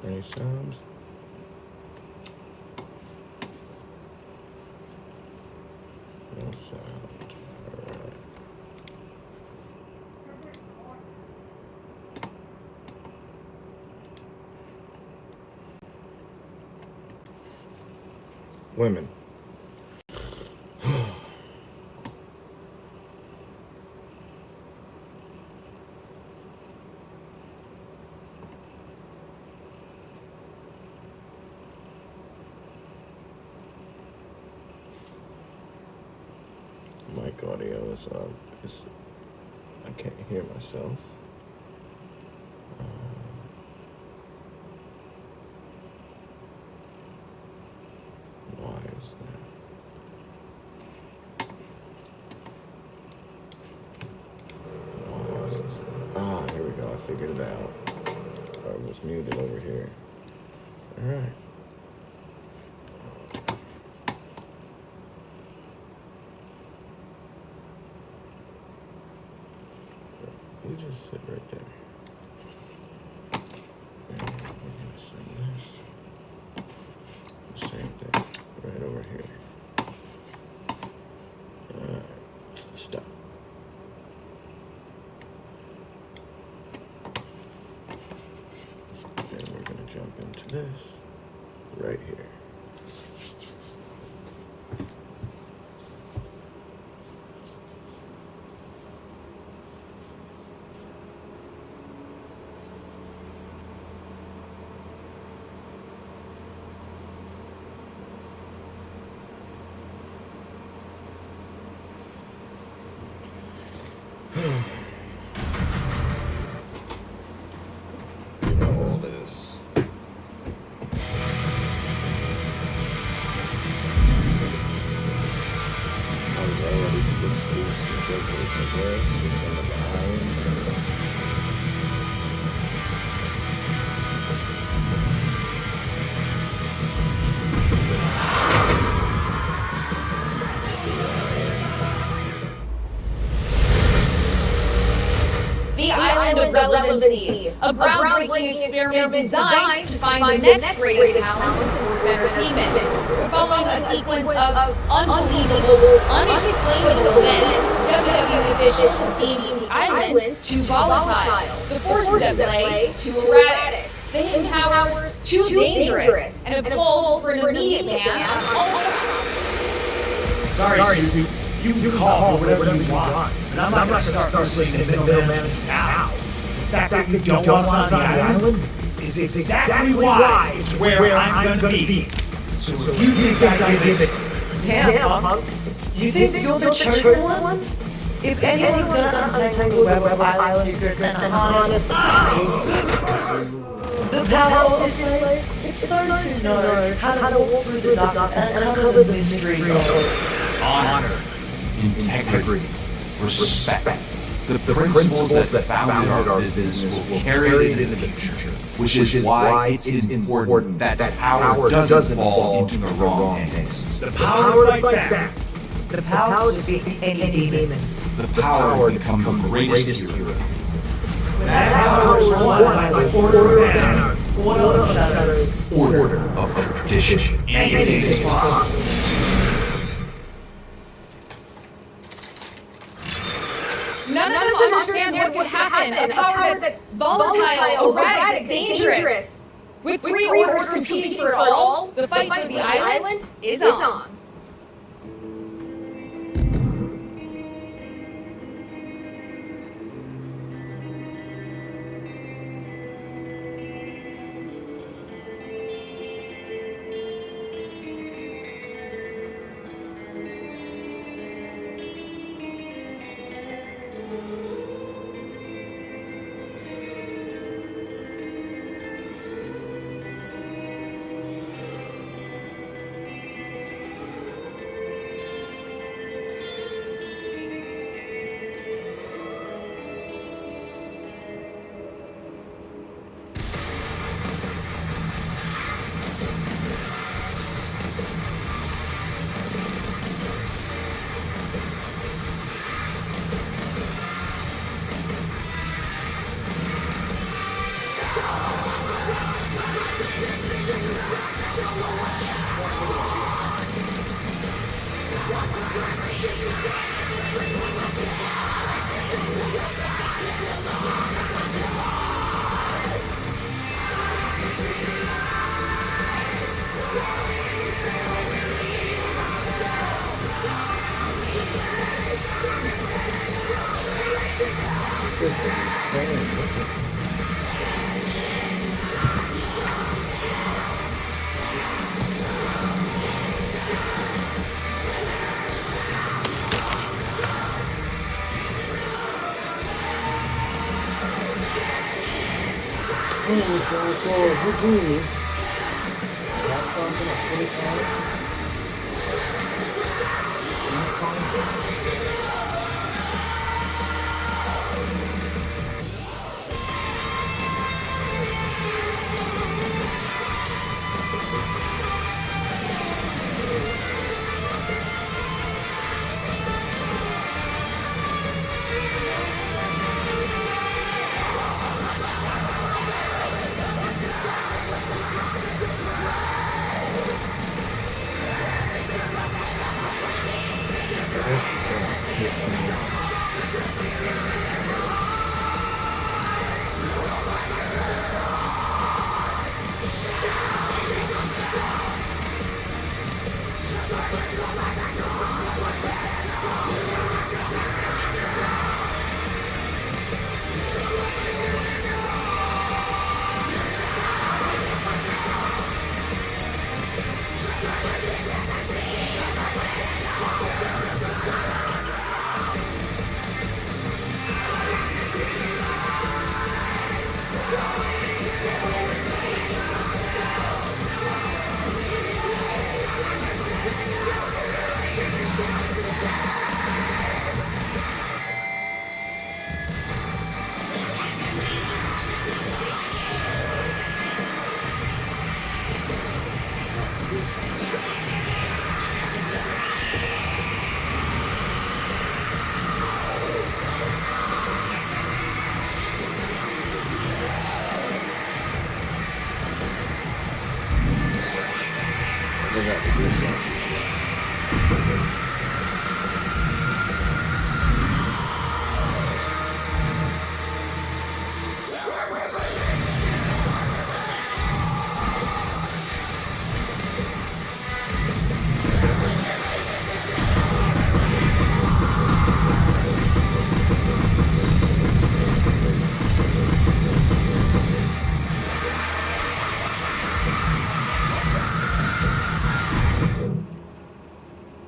Any sound? No sound. Alright. Women. Mic audio is I can't hear myself. Why is that? Why is this? Here we go. I figured it out. I was muted over here. All right. You just sit right there. And we're gonna send this. The same thing. Right over here. Alright. Stop. And we're gonna jump into this right here. You know all this. I was already good schools and judges as well. Just on the line. The Island of Relevancy, a groundbreaking experiment designed to find the next greatest talent in sports entertainment. We're following a sequence of unbelievable, unexplainable events, WWE officials from Team the Island too volatile, the forces at play too erratic, the hidden powers too dangerous, and a call for an immediate ban on all. Sorry, Susie. You call whatever you want, but I'm not going to start listening to middle management now. The fact that you don't want us on the island is exactly why it's where I'm going to be. So if you think I give it... Damn, punk. You think you're the chosen one? If anyone's gonna untangle Web Island secrets and honest the power of this place, it's those who know how to walk through the darkness and uncover the mystery of honor, integrity, respect. The principles that founded our business will carry it into the future, which is why it's important that power doesn't fall into the wrong hands. The power to fight back. the power to defeat any demon. The power to become the greatest hero. That power is won by the order of honor, Order of tradition. anything is possible. None of them understand what could happen. A power that's volatile, erratic, dangerous. With three orders competing for it all, the fight for the island is on.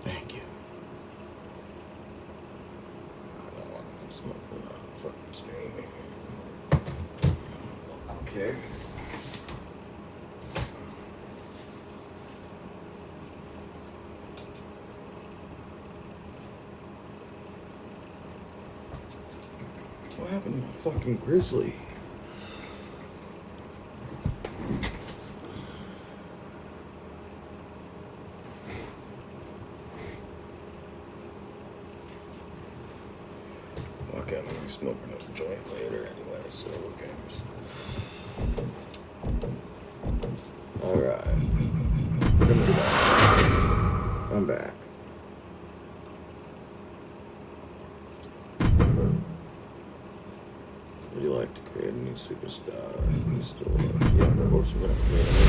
Thank you. I don't want to smoke on fucking streaming. Okay. What happened to my fucking grizzly? Fuck it, I'm gonna be smoking up a joint later anyway, so who cares? Alright. We're gonna do that. I'm back. Would you like to create a new superstar in the store? Yeah, of course we're gonna create a new.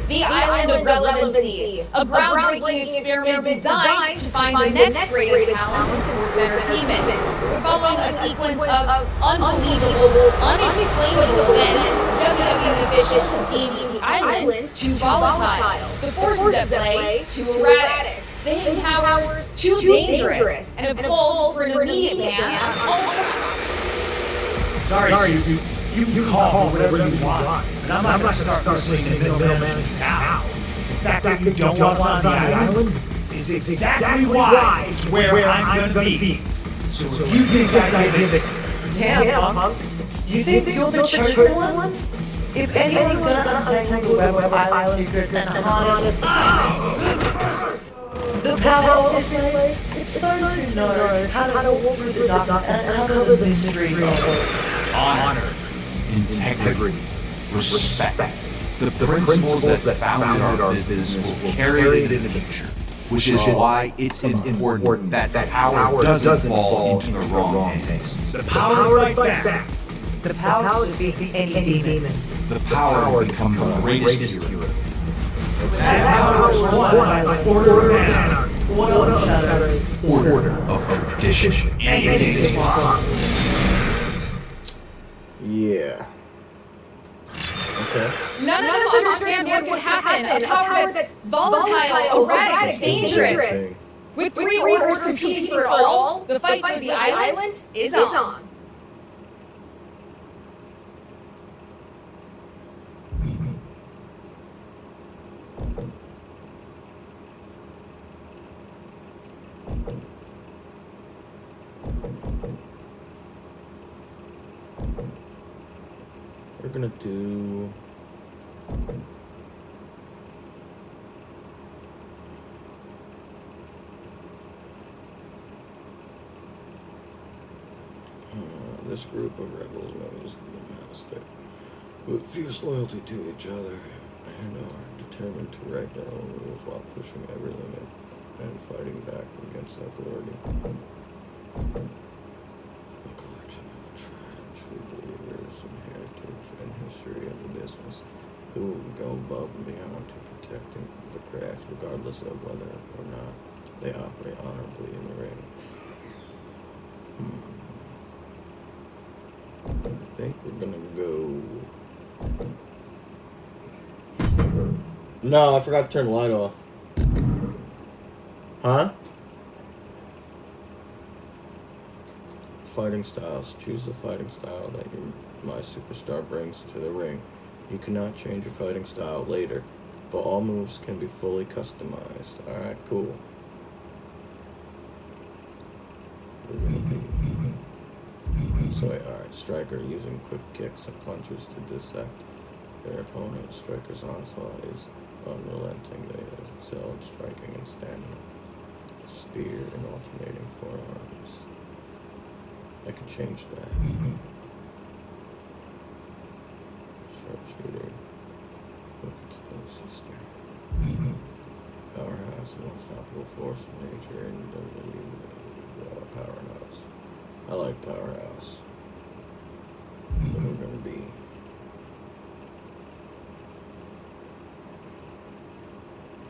The Island of Relevancy, a groundbreaking experiment designed to find the next greatest talent in sports entertainment. We're following a sequence of unbelievable, unexplainable events. WWE officials have deemed the island too volatile, the forces at play too erratic, the hidden powers too dangerous, and have called for an immediate ban on all. Sorry, Suits. You call whatever you want, but I'm not going to start listening to middle management now. The fact that you don't want us on the island is exactly why it's where I'm going to be. So if you think that idea that... Damn, Punk. You think you're the chosen one? If anyone's gonna untangle web island secrets and harness the power of this place, it's those who know how to walk through the darkness and uncover the mysteries of Honor, integrity, respect. The principles that founded our business will carry it into the future, which is why it's important that power doesn't fall into the wrong hands. The power to fight back. The power to defeat any demon. The power to become the greatest hero. That power is won by order and anarchy. Order of tradition. Anything is possible. Yeah. Okay. None of them understand what could happen. A power that's volatile, erratic, dangerous. With three orders competing for it all, the fight for the island is on. We're gonna do. This group of rebels known as the Master, with fierce loyalty to each other and are determined to write their own rules while pushing every limit and fighting back against authority. A collection of tried and true believers in heritage and history of the business who will go above and beyond to protecting the craft regardless of whether or not they operate honorably in the ring. I think we're gonna go. No, I forgot to turn the light off. Huh? Fighting styles. Choose the fighting style that my superstar brings to the ring. You cannot change your fighting style later, but all moves can be fully customized. Alright, cool. We're gonna be. So, alright, striker using quick kicks and punches to dissect their opponent. Striker's onslaught is unrelenting. They excel in striking and stamina. Spear and alternating forearms. I could change that. Sharpshooter. Wicked Spell Sister. Powerhouse and unstoppable force of nature and powerhouse. I like powerhouse. Then we're gonna be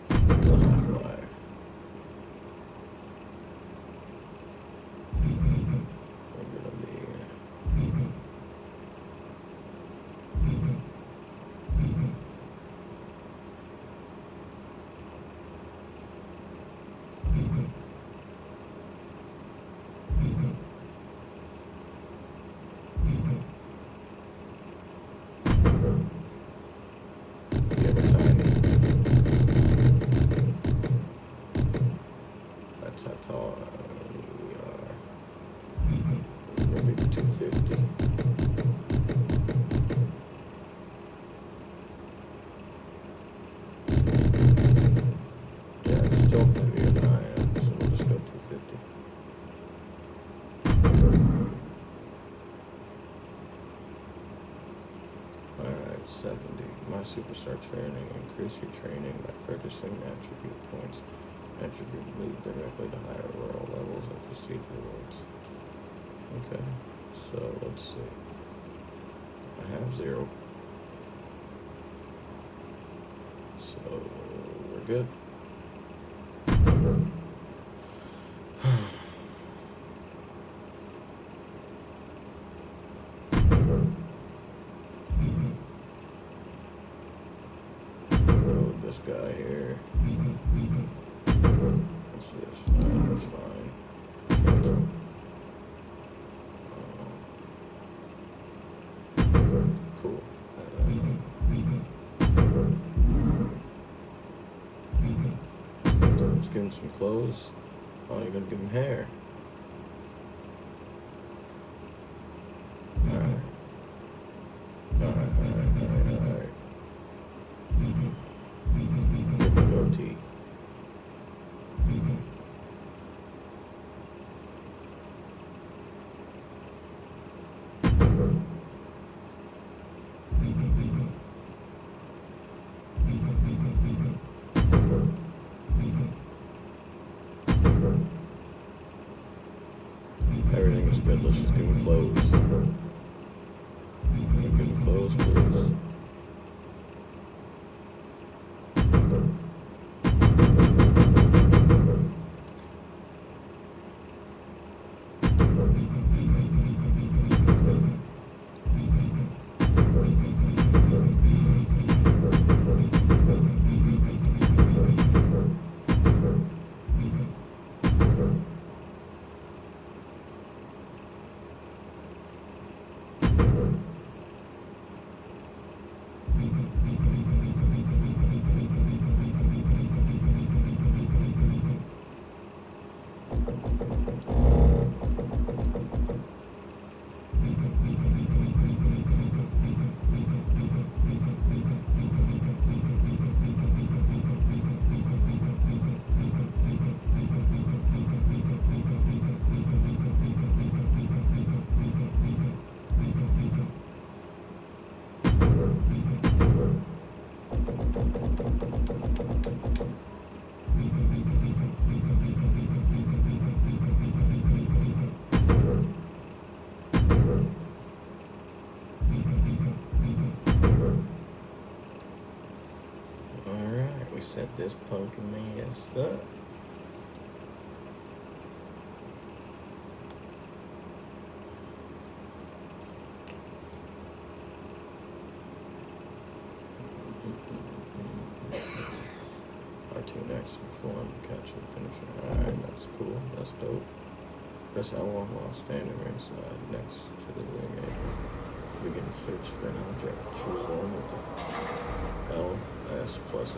the high flyer. We're gonna be that's how tall we are. We're gonna be 250. Yeah, it's still heavier than I am, so we'll just go 250. Alright, 70. My superstar training. Increase your training by purchasing attribute points. Attribute lead directly to higher world levels and prestige rewards. Okay, so let's see. I have 0. So we're good. This guy here. What's this? That's fine. Cool. Let's give him some clothes. Oh, you're gonna give him hair. Alright. Alright. Give him a goatee. clothes. Can I get clothes, please? Alright, we set this pumpkin ass up. R2 next perform, catch and finisher. Alright, that's cool, that's dope. Press L1 while standing ringside next to the ring apron to begin search for an object. Choose one with the L, S plus X.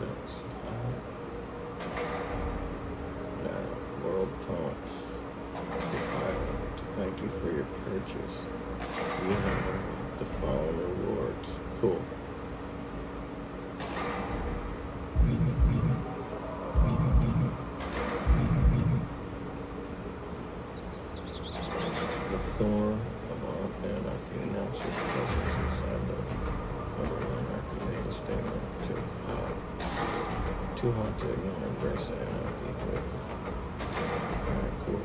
Now, world taunts the island to thank you for your purchase. You have the following rewards. Cool. The Thorn of Anarchy announces your presence inside the Anarchy. Make a statement too hot to ignore. Embrace Anarchy. Alright, cool.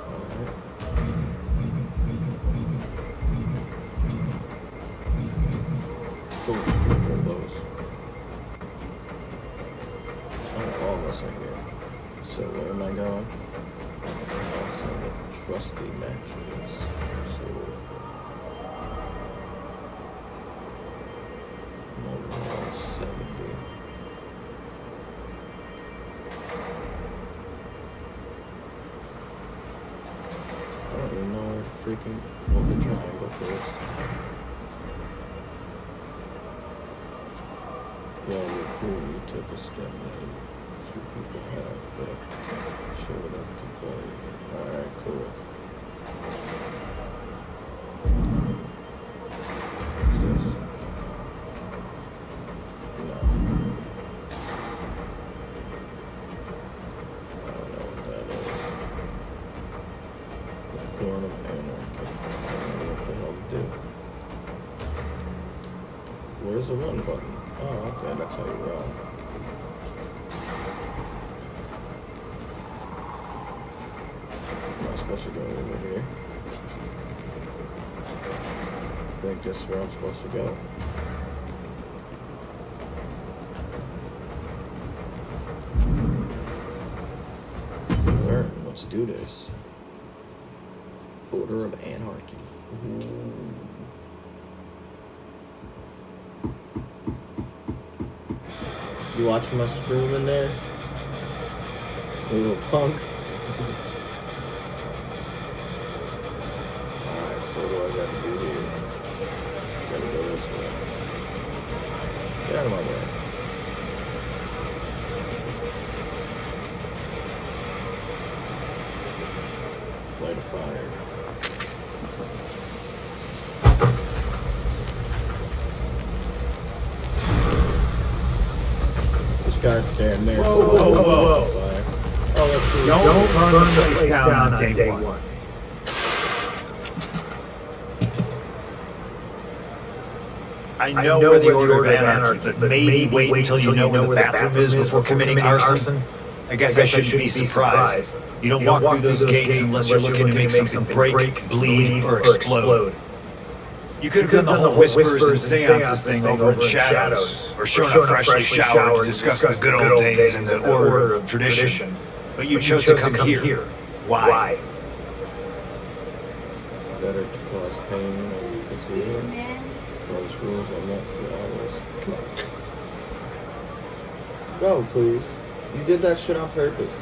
Alright. Cool. Cool blows. Oh, all of us are here. So where am I going? Some trusty matches. So overall 70. I don't even know where to freaking hold the triangle first. Yeah, you're cool. You took a step that few people have, but showed up to fight. Alright, cool. What's this? No. I don't know what that is. The Thorn of Anarchy. I don't know what the hell to do. Where's the run button? Oh, okay, that's how you run. Am I supposed to go over here? I think this is where I'm supposed to go. Confirm, let's do this. Order of Anarchy. Ooh. You watching my scream in there? Little punk. Alright, so what do I got to do here? Gotta go this way. Get out of my way. Light a fire. Guy's standing there. Whoa. Oh, let's do Don't burn the place down on day one. I know where the Order of Anarchy, but maybe wait until you know where the bathroom is before committing arson. I guess I shouldn't be surprised. You don't walk through those gates unless you're looking to make something break, bleed, or explode. You could have done the whole whispers and seances thing over in Shadows, or shown up freshly showered to discuss the good old days and the order of tradition. But you chose to come here. Why? Better to cause pain and fear. Those rules are meant for others. Go, please. You did that shit on purpose.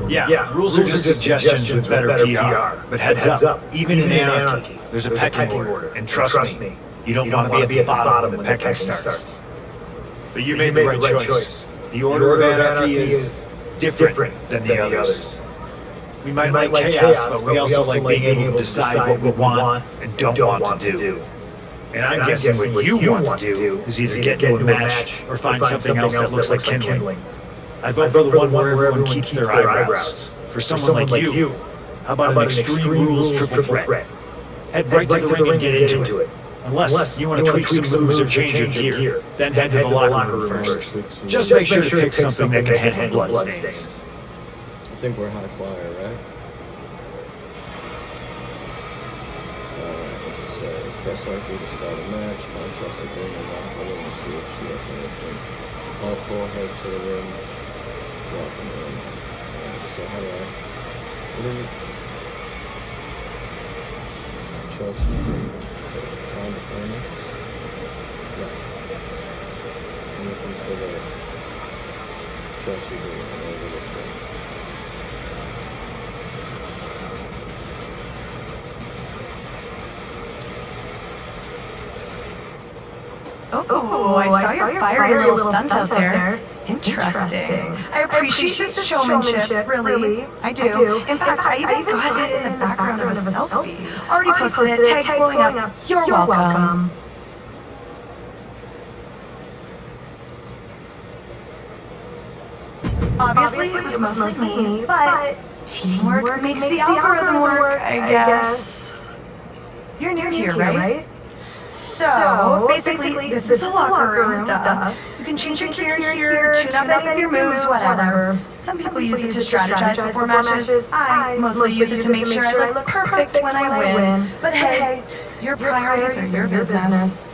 Yeah, rules are just suggestions with better PR. But heads up, even in anarchy, there's a pecking order. And trust me, you don't want to be at the bottom when the pecking starts. But you made the right choice. The order of anarchy is different than the others. We might like chaos, but we also like being able to decide what we want and don't want to do. And I'm guessing what you want to do is either get into a match or find something else that looks like kindling. I vote for the one where everyone keeps their eyebrows. For someone like you, how about an extreme rules triple threat? Head right to the ring and get into it. Unless you want to tweak some moves or change your gear, then head to the locker room first. Just make sure to pick something that can handle bloodstains. I think we're high flyer, right? Let's say press R2 to start a match. Find Chelsea bring her back over and see if she has anything. All four head to the ring. Walk in the ring. So how do I? What is it? Chelsea find opponents. Yeah. I'm looking for the Chelsea bring over this way. Oh, I saw your fiery little stunt out there. Interesting. I appreciate this showmanship, really. I do. In fact, I even got it in the background of a selfie. Already posted it, tags blowing up. You're welcome. Obviously, it was mostly me, but teamwork makes the algorithm work, I guess. You're new here, right? So, basically, this is a locker room, duh. You can change your gear here, tune up any of your moves, whatever. Some people use it to strategize before matches. I mostly use it to make sure I look perfect when I win. But hey, your priorities are your business.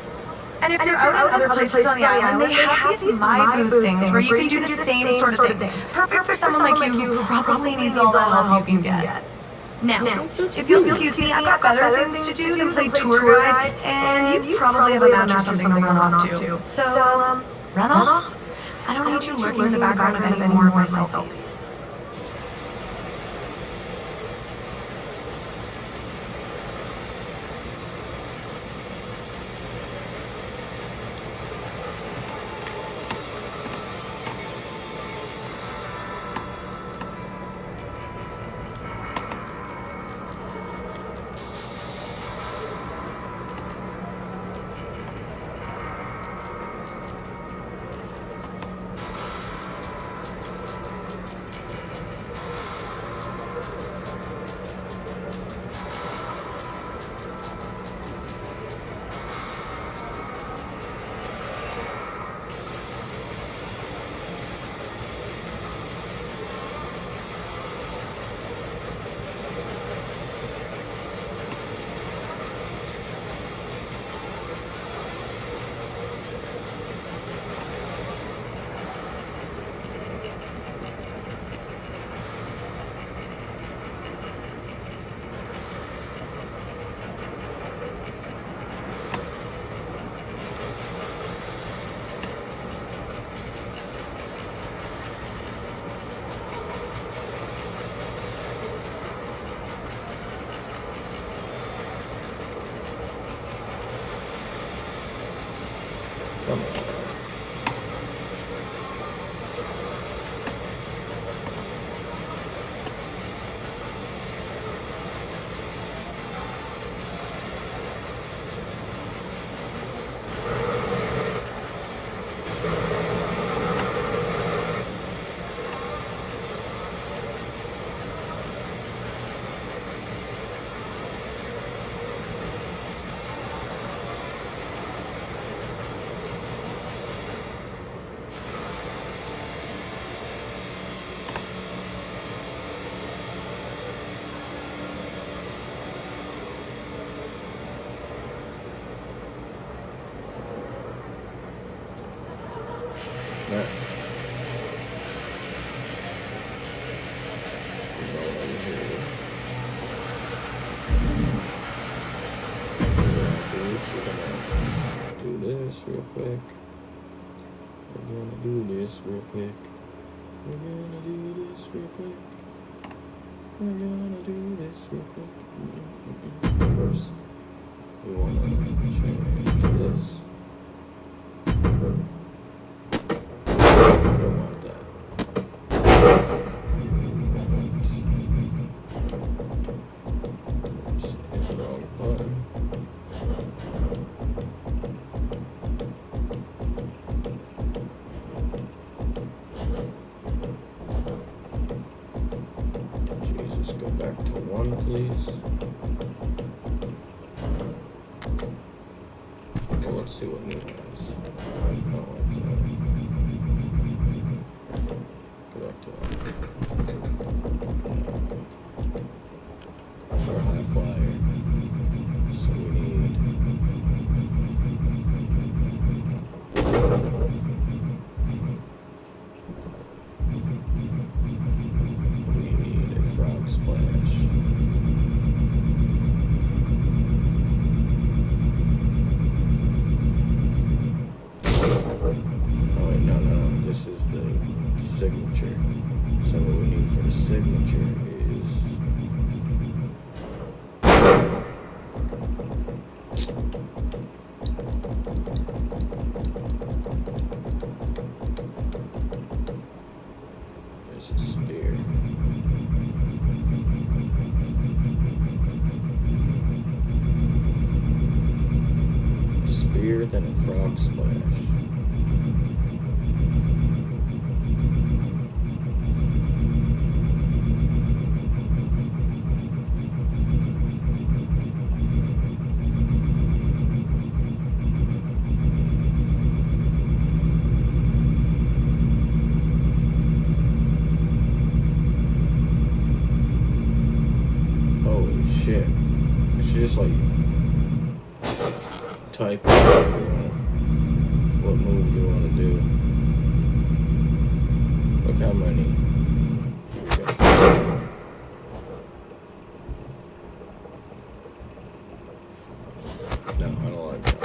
And if you're out in other places on the island, they have these My Booth things where you can do the same sort of thing. Perfect for someone like you who probably needs all the help you can get. Now, if you'll excuse me, I've got better things to do than play tour guide, and you probably have a match or something to run off to. So, run off? I don't need you lurking in the background of any more of my selfies. Come on. real quick. We're gonna do this real quick. We're gonna do this real quick. We're gonna do this real quick. Oops. We wanna change this. I don't want that. Oops, hit the wrong button. Jesus, go back to 1, please. Well, let's see what new has. Oh, go back to 1. Our high flyer. So we need. We need a frog splash. Oh wait, no. This is the signature. So what we need for the signature is there's a spear. Spear, then a frog splash. Holy shit. We should just like type what move you want to do. Look how many. Here we go. No, I don't like that.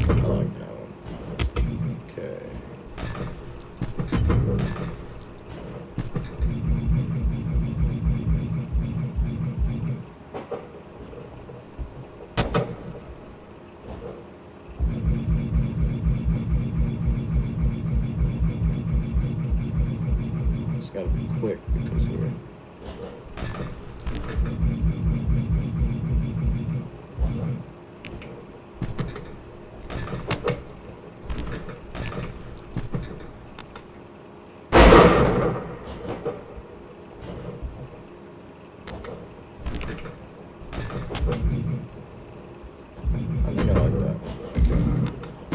I like that one. Okay. It's gotta be quick because we're I think I like that one. Okay.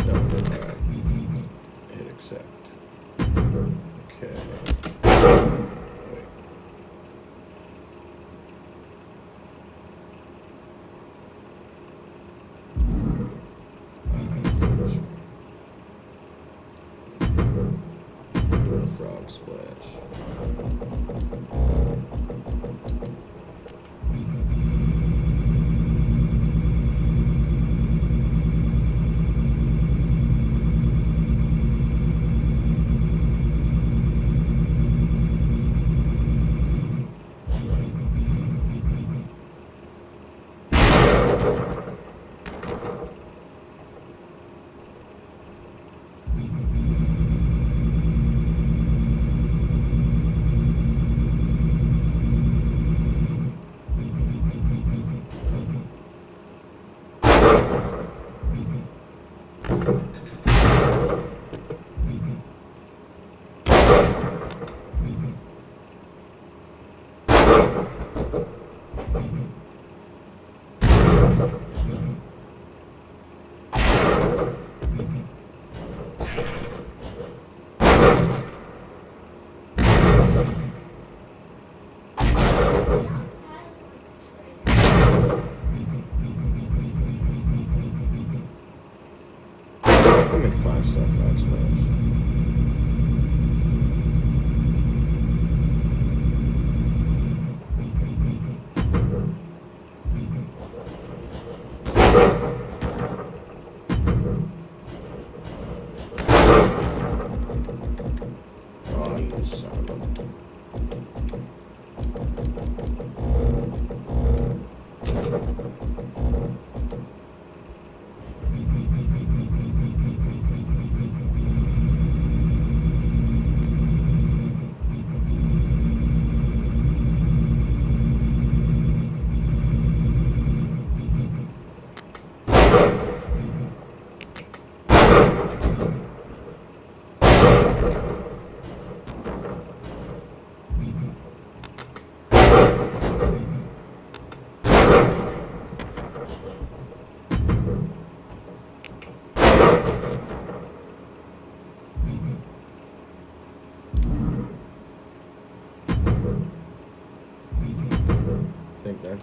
No, alright. Hit accept. Okay. Wait. Finish. Do a frog splash.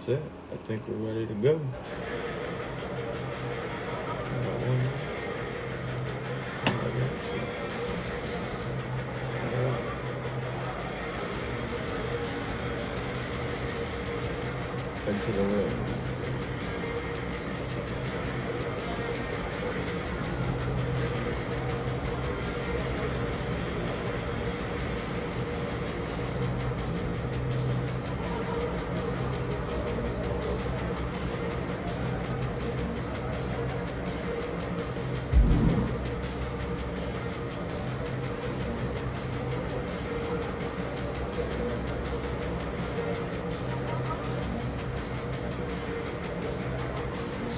that's it. I think we're ready to go. Head to the ring.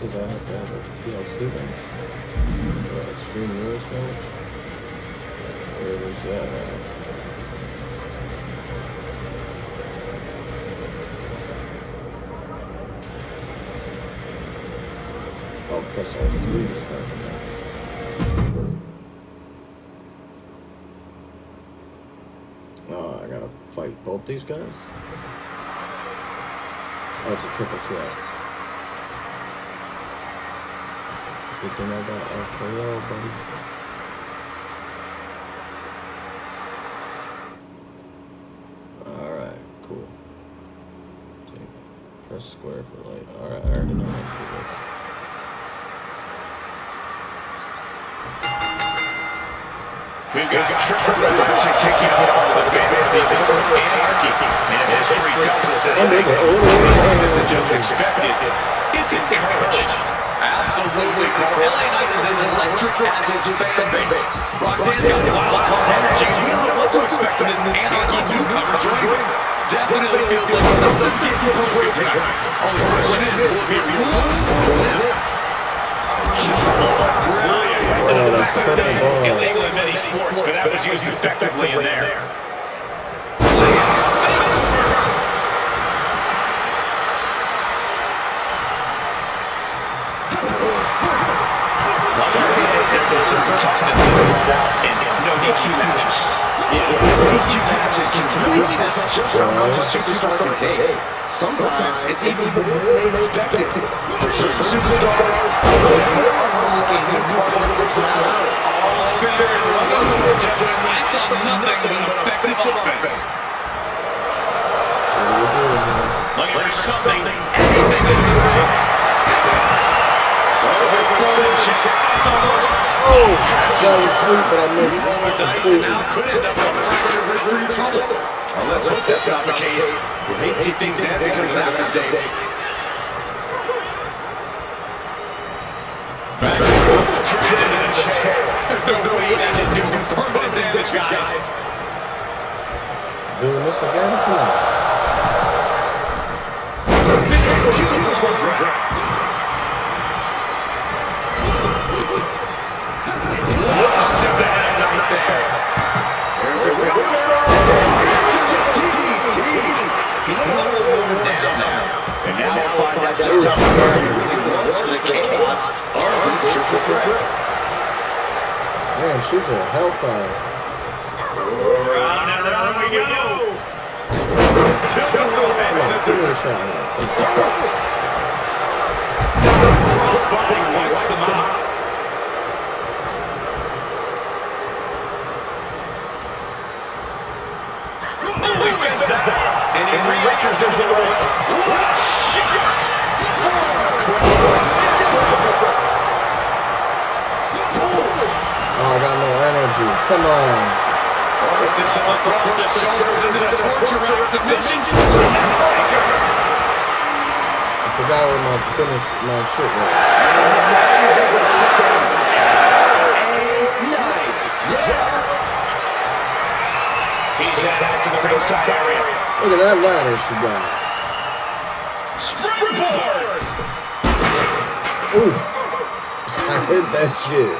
I have to have a TLC match. Extreme Rules match. Where was that at? I'll press all three to start the match. Oh, I gotta fight both these guys? Oh, it's a triple threat. Good thing I got RKO, buddy. Alright, cool. Press square for light. Alright, I already know how to do this. We've got triple threat kicking off the banner of the anarchy. And history tells us this isn't just expected, it's encouraged. Absolutely, LA Knight is as electric as his fan base. Roxanne's got wild card energy. We don't know what to expect from this anarchy newcomer joining. Definitely feels like something's getting put away tonight. Only question is, will it be removed or not? Brilliant. Illegal in many sports, but that was used effectively in there. No DQ matches. DQ matches can really test just how much a superstar can take. Sometimes it's even more than they expected. For certain superstars, they're unlocking their part of the crowd. All fair and loving. I saw nothing but an effective offense. Look at there's something, anything to do right. Oh, fell asleep, but I missed it. Now could end up with fractured rib for trouble. Well, let's hope that's not the case. We hate to see things end because of that mistake. Back and forth, straight into the chair. There's no way that didn't do some permanent damage, guys. Doing this again? Come on. Beautiful drop. Step ahead right there. There's a down now. And now we'll find out just how far he really was for the chaos of this triple threat. Man, she's a hellfire. Round and round we go. Crossbody wipes them out. And he re-enters his own. What a shot! Oh, I got no energy. Come on. Almost did not across the shoulders into the torture out submission. I forgot where my shit was. He's out to the ringside area. Look at that ladder she got. Springboard! Oof. I hit that shit.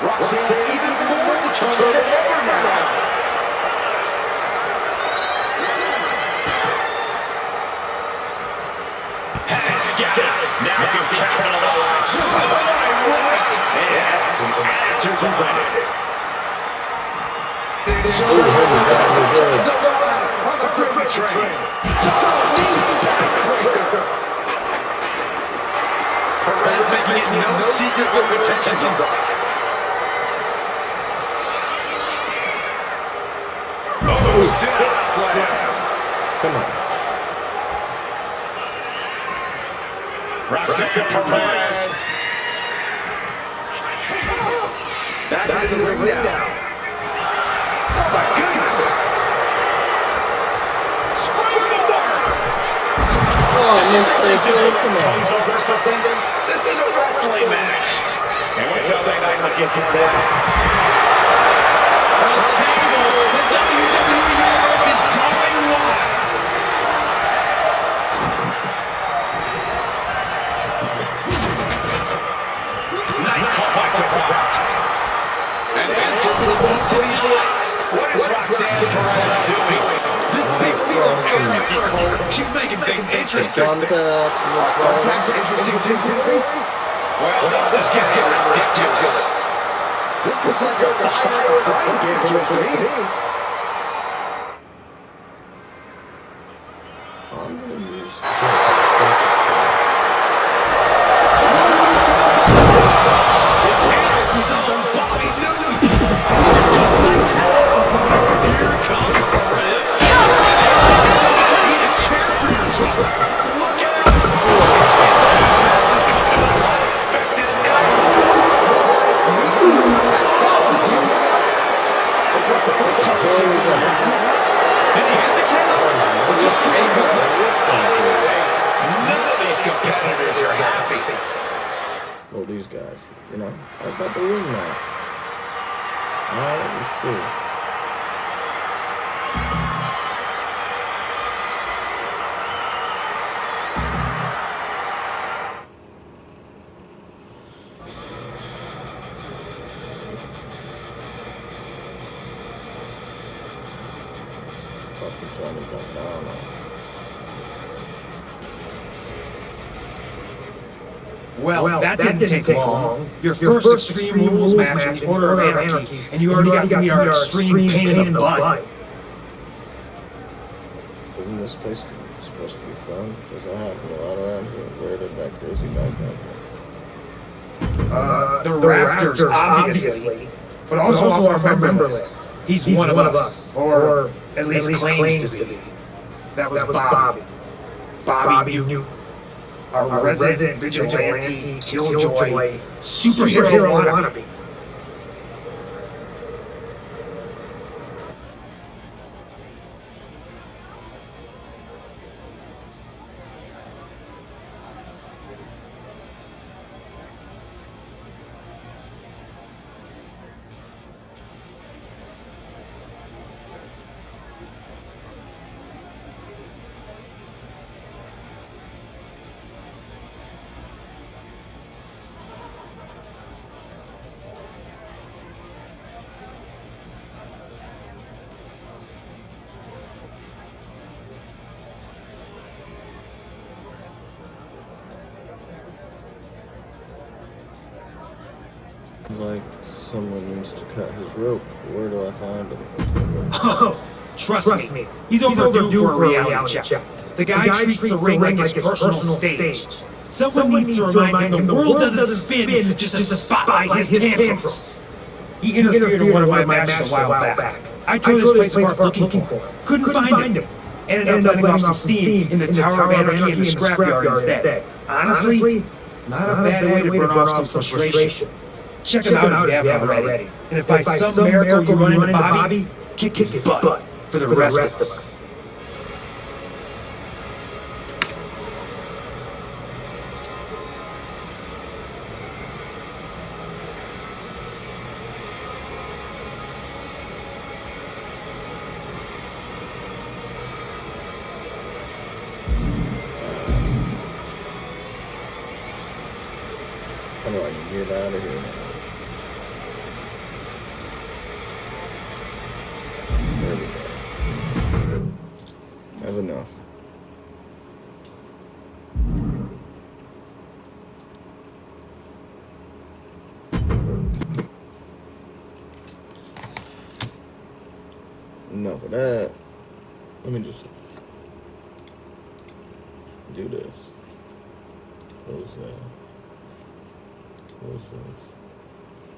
Roxanne even more determined than ever now. Now can capitalize. Right. Yeah, some attitude behind it. On the gravy train. Don't need backbreaker. your intentions are. Oh, sit slam. Come on. Roxanne Perez. Back into the ring now. Oh my goodness. Springboard. Oh, Miss Crazy, come on. This is a wrestling match. And what's LA Knight looking for now? On the table, the WWE Universe is going wild. Knight caught by surprise. And answers the boot to the eyes. What is Roxanne Perez doing? This is the old anarchy, Cole. She's making things interesting. Thumbtacks, Interesting too. Well, this is getting ridiculous. This looks like a 5-hour fighting game to me. I'm gonna use. It's Anarchy's own Bobby Newton. Here comes Perez. Need a chair for your children. Look out! Seems like this match is coming at an unexpected end. As fast as he went. It's like the first time I've seen this happen. Did he hit the counts? Or just create more? Either way, none of these competitors are happy. Oh, these guys. You know, I was about to win now. Alright, let's see. Fucking trying to come down on. Well, that didn't take long. Your first Extreme Rules match in the Order of Anarchy, and you already got to be our extreme pain in the butt. Isn't this supposed to be fun? Does that happen a lot around here? Where did that crazy guy come from? The Rafters, obviously, but also off our member list. He's one of us, or at least claims to be. That was Bobby. Bobby Newton. Our resident vigilante, killjoy, superhero wannabe. Like someone needs to cut his rope. Where do I find him? Oh, trust me, he's overdue for a reality check. The guy treats the ring like his personal stage. Someone needs to remind him the world doesn't spin just to spotlight his tantrums. He interfered in one of my matches a while back. I tore this place apart looking for him. Couldn't find him. Ended up letting off some steam in the Tower of Anarchy in the scrapyard instead. Honestly, not a bad way to burn off some frustration. Check him out if you haven't already. And if by some miracle you run into Bobby, kick his butt for the rest of us. How do I get out of here now? There we go. That's enough. Enough of that. Let me just do this. Close that. Who's this?